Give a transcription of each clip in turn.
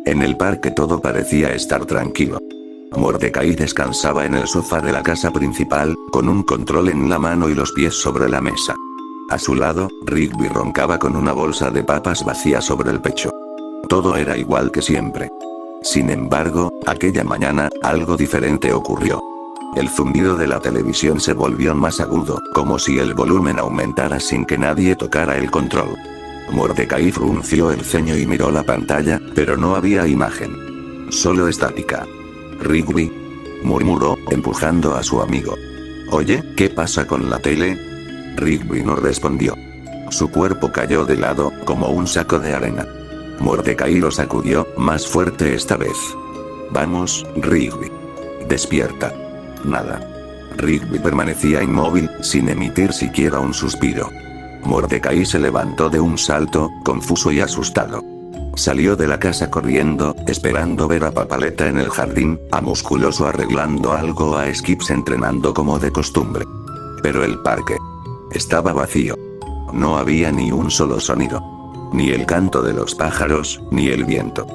En el parque todo parecía estar tranquilo. Mordecai descansaba en el sofá de la casa principal, con un control en la mano y los pies sobre la mesa. A su lado, Rigby roncaba con una bolsa de papas vacía sobre el pecho. Todo era igual que siempre. Sin embargo, aquella mañana, algo diferente ocurrió. El zumbido de la televisión se volvió más agudo, como si el volumen aumentara sin que nadie tocara el control. Mordecai frunció el ceño y miró la pantalla, pero no había imagen. Solo estática. Rigby, murmuró, empujando a su amigo. Oye, ¿qué pasa con la tele? Rigby no respondió. Su cuerpo cayó de lado, como un saco de arena. Mordecai lo sacudió, más fuerte esta vez. Vamos, Rigby. Despierta. Nada. Rigby permanecía inmóvil, sin emitir siquiera un suspiro. Mordecai se levantó de un salto, confuso y asustado. Salió de la casa corriendo, esperando ver a Papaleta en el jardín, a Musculoso arreglando algo, a Skips entrenando como de costumbre. Pero el parque estaba vacío. No había ni un solo sonido. Ni el canto de los pájaros, ni el viento.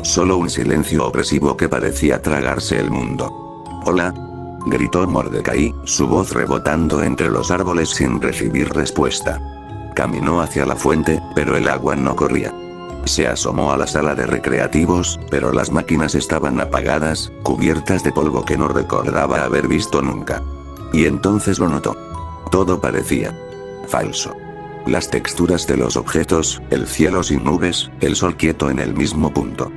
Solo un silencio opresivo que parecía tragarse el mundo. «Hola», gritó Mordecai, su voz rebotando entre los árboles sin recibir respuesta. Caminó hacia la fuente, pero el agua no corría. Se asomó a la sala de recreativos, pero las máquinas estaban apagadas, cubiertas de polvo que no recordaba haber visto nunca. Y entonces lo notó. Todo parecía falso. Las texturas de los objetos, el cielo sin nubes, el sol quieto en el mismo punto.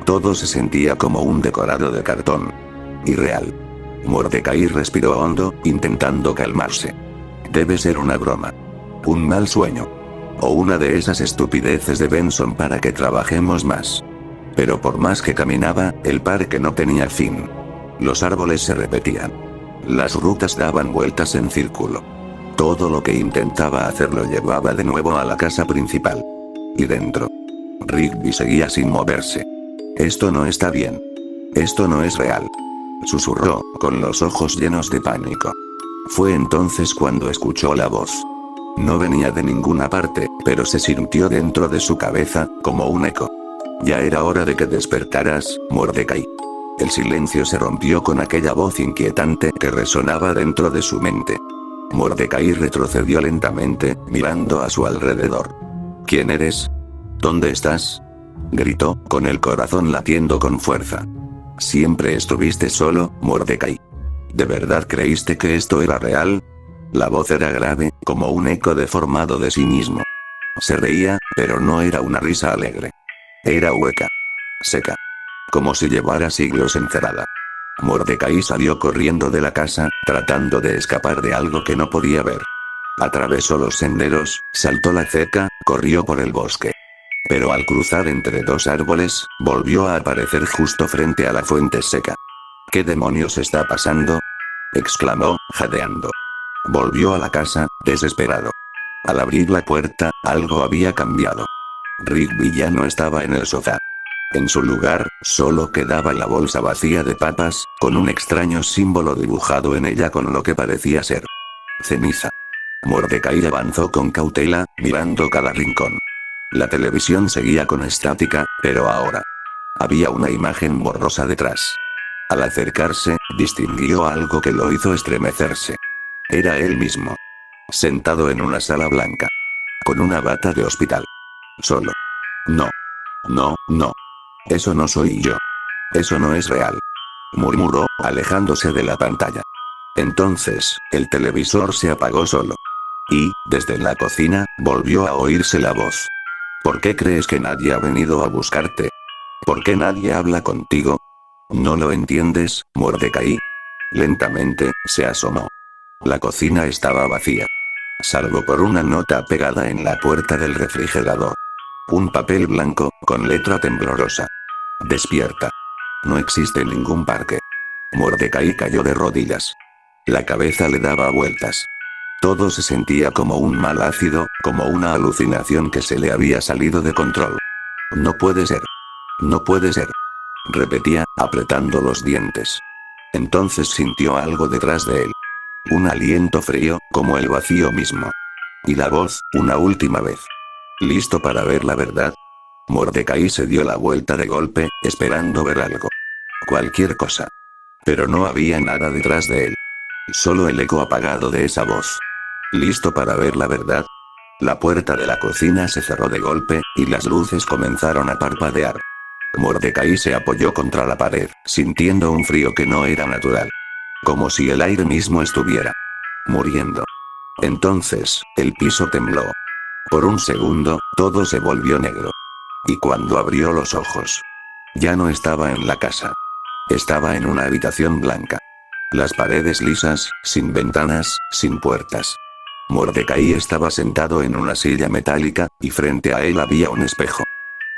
Todo se sentía como un decorado de cartón. Irreal. Mordecai respiró hondo, intentando calmarse. Debe ser una broma. Un mal sueño. O una de esas estupideces de Benson para que trabajemos más. Pero por más que caminaba, el parque no tenía fin. Los árboles se repetían. Las rutas daban vueltas en círculo. Todo lo que intentaba hacer lo llevaba de nuevo a la casa principal. Y dentro. Rigby seguía sin moverse. Esto no está bien. Esto no es real. Susurró, con los ojos llenos de pánico. Fue entonces cuando escuchó la voz. No venía de ninguna parte, pero se sintió dentro de su cabeza, como un eco. Ya era hora de que despertaras, Mordecai. El silencio se rompió con aquella voz inquietante que resonaba dentro de su mente. Mordecai retrocedió lentamente, mirando a su alrededor. ¿Quién eres? ¿Dónde estás? Gritó, con el corazón latiendo con fuerza. Siempre estuviste solo, Mordecai. ¿De verdad creíste que esto era real? La voz era grave, como un eco deformado de sí mismo. Se reía, pero no era una risa alegre. Era hueca. Seca. Como si llevara siglos encerrada. Mordecai salió corriendo de la casa, tratando de escapar de algo que no podía ver. Atravesó los senderos, saltó la cerca, corrió por el bosque. Pero al cruzar entre dos árboles, volvió a aparecer justo frente a la fuente seca. ¿Qué demonios está pasando? Exclamó, jadeando. Volvió a la casa, desesperado. Al abrir la puerta, algo había cambiado. Rigby ya no estaba en el sofá. En su lugar, solo quedaba la bolsa vacía de papas, con un extraño símbolo dibujado en ella con lo que parecía ser ceniza. Mordecai avanzó con cautela, mirando cada rincón. La televisión seguía con estática, pero ahora había una imagen borrosa detrás. Al acercarse, distinguió algo que lo hizo estremecerse. Era él mismo. Sentado en una sala blanca. Con una bata de hospital. Solo. No. No, no. Eso no soy yo. Eso no es real. Murmuró, alejándose de la pantalla. Entonces, el televisor se apagó solo. Y, desde la cocina, volvió a oírse la voz. ¿Por qué crees que nadie ha venido a buscarte? ¿Por qué nadie habla contigo? ¿No lo entiendes, Mordecai? Lentamente, se asomó. La cocina estaba vacía. Salvo por una nota pegada en la puerta del refrigerador. Un papel blanco, con letra temblorosa. Despierta. No existe ningún parque. Mordecai cayó de rodillas. La cabeza le daba vueltas. Todo se sentía como un mal ácido, como una alucinación que se le había salido de control. No puede ser. No puede ser. Repetía, apretando los dientes. Entonces sintió algo detrás de él. Un aliento frío, como el vacío mismo. Y la voz, una última vez. ¿Listo para ver la verdad? Mordecai se dio la vuelta de golpe, esperando ver algo. Cualquier cosa. Pero no había nada detrás de él. Solo el eco apagado de esa voz. ¿Listo para ver la verdad? La puerta de la cocina se cerró de golpe, y las luces comenzaron a parpadear. Mordecai se apoyó contra la pared, sintiendo un frío que no era natural. Como si el aire mismo estuviera muriendo. Entonces, el piso tembló. Por un segundo, todo se volvió negro. Y cuando abrió los ojos, ya no estaba en la casa. Estaba en una habitación blanca. Las paredes lisas, sin ventanas, sin puertas. Mordecai estaba sentado en una silla metálica, y frente a él había un espejo.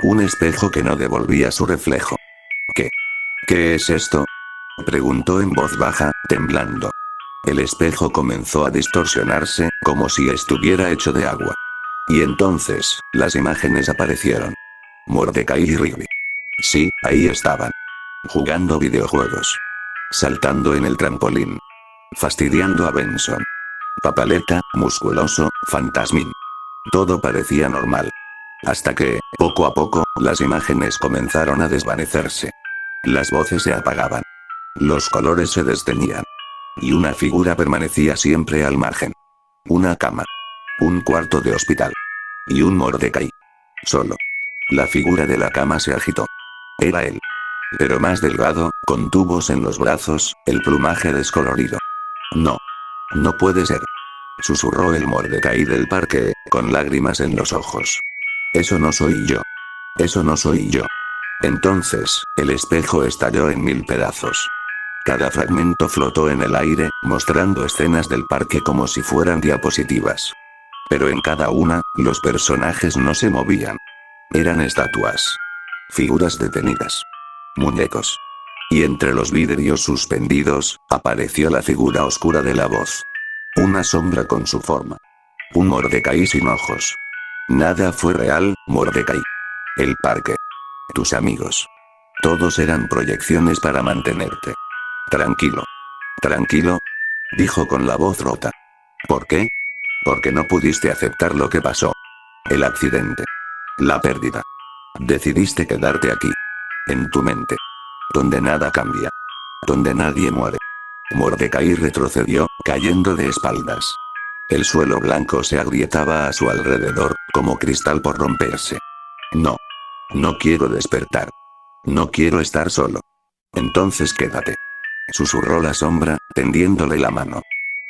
Un espejo que no devolvía su reflejo. ¿Qué? ¿Qué es esto? Preguntó en voz baja, temblando. El espejo comenzó a distorsionarse, como si estuviera hecho de agua. Y entonces, las imágenes aparecieron. Mordecai y Rigby. Sí, ahí estaban. Jugando videojuegos. Saltando en el trampolín. Fastidiando a Benson. Papaleta, musculoso, fantasmín. Todo parecía normal. Hasta que, poco a poco, las imágenes comenzaron a desvanecerse. Las voces se apagaban. Los colores se desteñían. Y una figura permanecía siempre al margen. Una cama. Un cuarto de hospital. Y un Mordecai. Solo. La figura de la cama se agitó. Era él. Pero más delgado, con tubos en los brazos, el plumaje descolorido. No. No puede ser. Susurró el Mordecai del parque, con lágrimas en los ojos. Eso no soy yo. Eso no soy yo. Entonces, el espejo estalló en 1000 pedazos. Cada fragmento flotó en el aire, mostrando escenas del parque como si fueran diapositivas. Pero en cada una, los personajes no se movían. Eran estatuas. Figuras detenidas. Muñecos. Y entre los vidrios suspendidos, apareció la figura oscura de la voz. Una sombra con su forma. Un Mordecai sin ojos. Nada fue real, Mordecai. El parque. Tus amigos. Todos eran proyecciones para mantenerte tranquilo. Tranquilo, dijo con la voz rota. ¿Por qué? Porque no pudiste aceptar lo que pasó. El accidente. La pérdida. Decidiste quedarte aquí. En tu mente. Donde nada cambia. Donde nadie muere. Mordecai retrocedió, cayendo de espaldas. El suelo blanco se agrietaba a su alrededor, como cristal por romperse. No. No quiero despertar. No quiero estar solo. Entonces quédate. Susurró la sombra, tendiéndole la mano.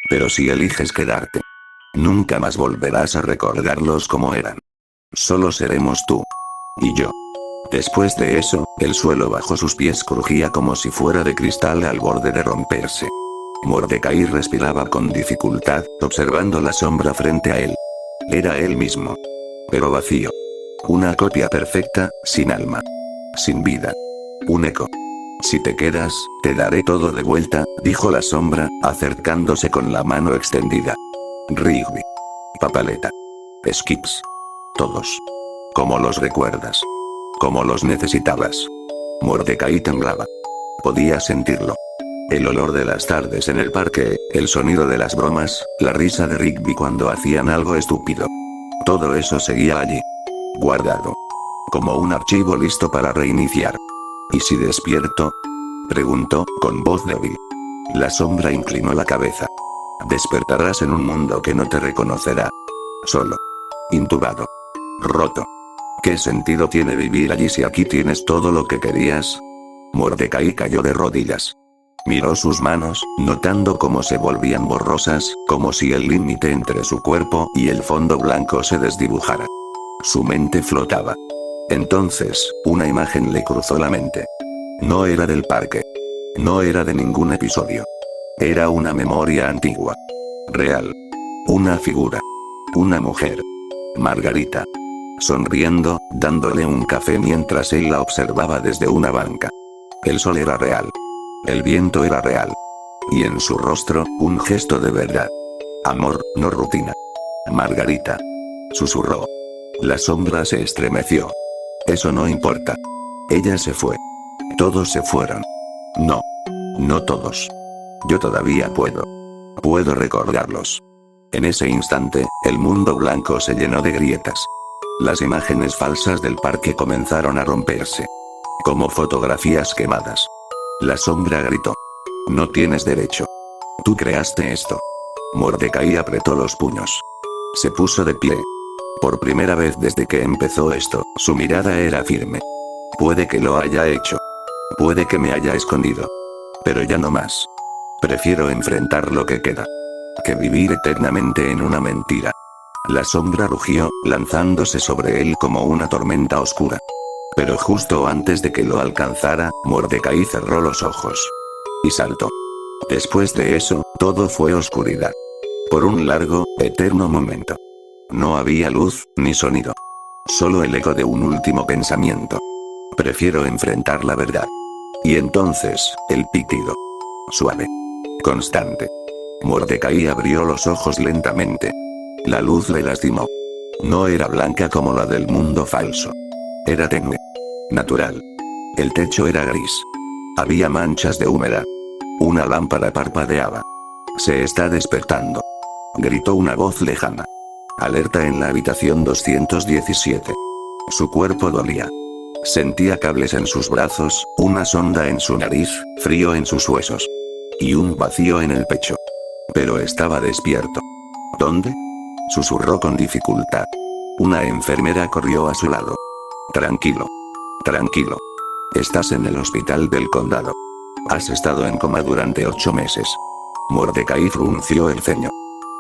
Pero si eliges quedarte, nunca más volverás a recordarlos como eran. Solo seremos tú. Y yo. Después de eso, el suelo bajo sus pies crujía como si fuera de cristal al borde de romperse. Mordecai respiraba con dificultad, observando la sombra frente a él. Era él mismo. Pero vacío. Una copia perfecta, sin alma. Sin vida. Un eco. Si te quedas, te daré todo de vuelta, dijo la sombra, acercándose con la mano extendida. Rigby. Papaleta. Skips. Todos. ¿Cómo los recuerdas? ¿Cómo los necesitabas? Mordecai temblaba. Podía sentirlo. El olor de las tardes en el parque, el sonido de las bromas, la risa de Rigby cuando hacían algo estúpido. Todo eso seguía allí. Guardado. Como un archivo listo para reiniciar. ¿Y si despierto? Preguntó, con voz débil. La sombra inclinó la cabeza. Despertarás en un mundo que no te reconocerá. Solo. Intubado. Roto. ¿Qué sentido tiene vivir allí si aquí tienes todo lo que querías? Mordecai cayó de rodillas. Miró sus manos, notando cómo se volvían borrosas, como si el límite entre su cuerpo y el fondo blanco se desdibujara. Su mente flotaba. Entonces, una imagen le cruzó la mente. No era del parque. No era de ningún episodio. Era una memoria antigua. Real. Una figura. Una mujer. Margarita. Sonriendo, dándole un café mientras él la observaba desde una banca. El sol era real. El viento era real. Y en su rostro, un gesto de verdad. Amor, no rutina. Margarita. Susurró. La sombra se estremeció. Eso no importa. Ella se fue. Todos se fueron. No. No todos. Yo todavía puedo. Puedo recordarlos. En ese instante, el mundo blanco se llenó de grietas. Las imágenes falsas del parque comenzaron a romperse. Como fotografías quemadas. La sombra gritó. No tienes derecho. Tú creaste esto. Mordecai apretó los puños. Se puso de pie. Por primera vez desde que empezó esto, su mirada era firme. Puede que lo haya hecho. Puede que me haya escondido. Pero ya no más. Prefiero enfrentar lo que queda. Que vivir eternamente en una mentira. La sombra rugió, lanzándose sobre él como una tormenta oscura. Pero justo antes de que lo alcanzara, Mordecai cerró los ojos. Y saltó. Después de eso, todo fue oscuridad. Por un largo, eterno momento. No había luz, ni sonido. Solo el eco de un último pensamiento. Prefiero enfrentar la verdad. Y entonces, el pitido. Suave. Constante. Mordecai abrió los ojos lentamente. La luz le lastimó. No era blanca como la del mundo falso. Era tenue. Natural. El techo era gris. Había manchas de humedad. Una lámpara parpadeaba. Se está despertando. Gritó una voz lejana. Alerta en la habitación 217. Su cuerpo dolía. Sentía cables en sus brazos, una sonda en su nariz, frío en sus huesos. Y un vacío en el pecho. Pero estaba despierto. ¿Dónde? Susurró con dificultad. Una enfermera corrió a su lado. Tranquilo. Tranquilo. Estás en el hospital del condado. Has estado en coma durante 8 meses. Mordecai frunció el ceño.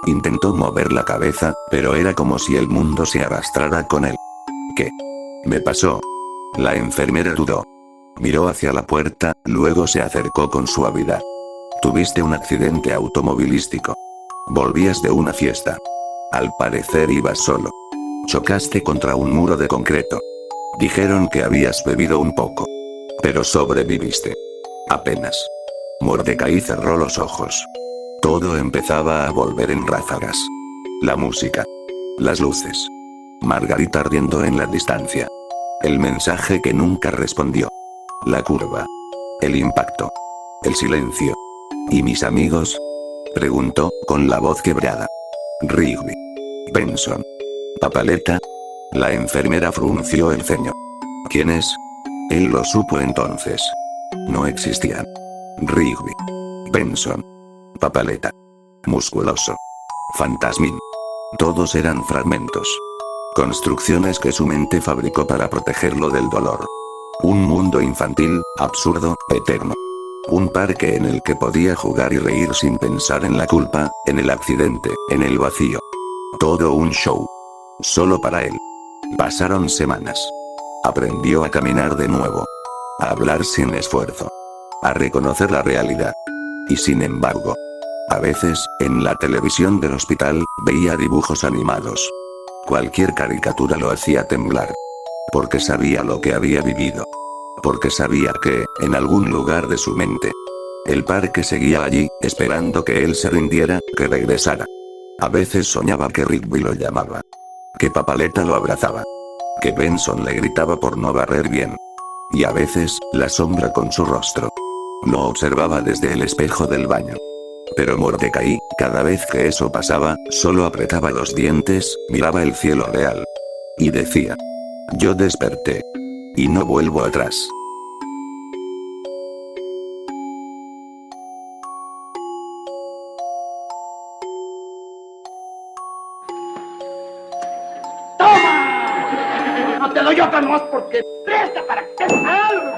Intentó mover la cabeza, pero era como si el mundo se arrastrara con él. ¿Qué me pasó? La enfermera dudó. Miró hacia la puerta, luego se acercó con suavidad. Tuviste un accidente automovilístico. Volvías de una fiesta. Al parecer ibas solo. Chocaste contra un muro de concreto. Dijeron que habías bebido un poco. Pero sobreviviste. Apenas. Mordecai cerró los ojos. Todo empezaba a volver en ráfagas. La música. Las luces. Margarita riendo en la distancia. El mensaje que nunca respondió. La curva. El impacto. El silencio. ¿Y mis amigos? Preguntó, con la voz quebrada. Rigby. Benson. Papaleta. La enfermera frunció el ceño. ¿Quién es? Él lo supo entonces. No existían. Rigby. Benson. Papaleta. Musculoso. Fantasmín. Todos eran fragmentos. Construcciones que su mente fabricó para protegerlo del dolor. Un mundo infantil, absurdo, eterno. Un parque en el que podía jugar y reír sin pensar en la culpa, en el accidente, en el vacío. Todo un show. Solo para él. Pasaron semanas. Aprendió a caminar de nuevo. A hablar sin esfuerzo. A reconocer la realidad. Y sin embargo, a veces, en la televisión del hospital, veía dibujos animados. Cualquier caricatura lo hacía temblar. Porque sabía lo que había vivido. Porque sabía que, en algún lugar de su mente, el parque seguía allí, esperando que él se rindiera, que regresara. A veces soñaba que Rigby lo llamaba. Que Papaleta lo abrazaba. Que Benson le gritaba por no barrer bien. Y a veces, la sombra con su rostro. Lo observaba desde el espejo del baño. Pero Mordecai, cada vez que eso pasaba, solo apretaba los dientes, miraba el cielo real. Y decía. Yo desperté. Y no vuelvo atrás. ¡Toma! No te doy otra más porque presta para que te algo.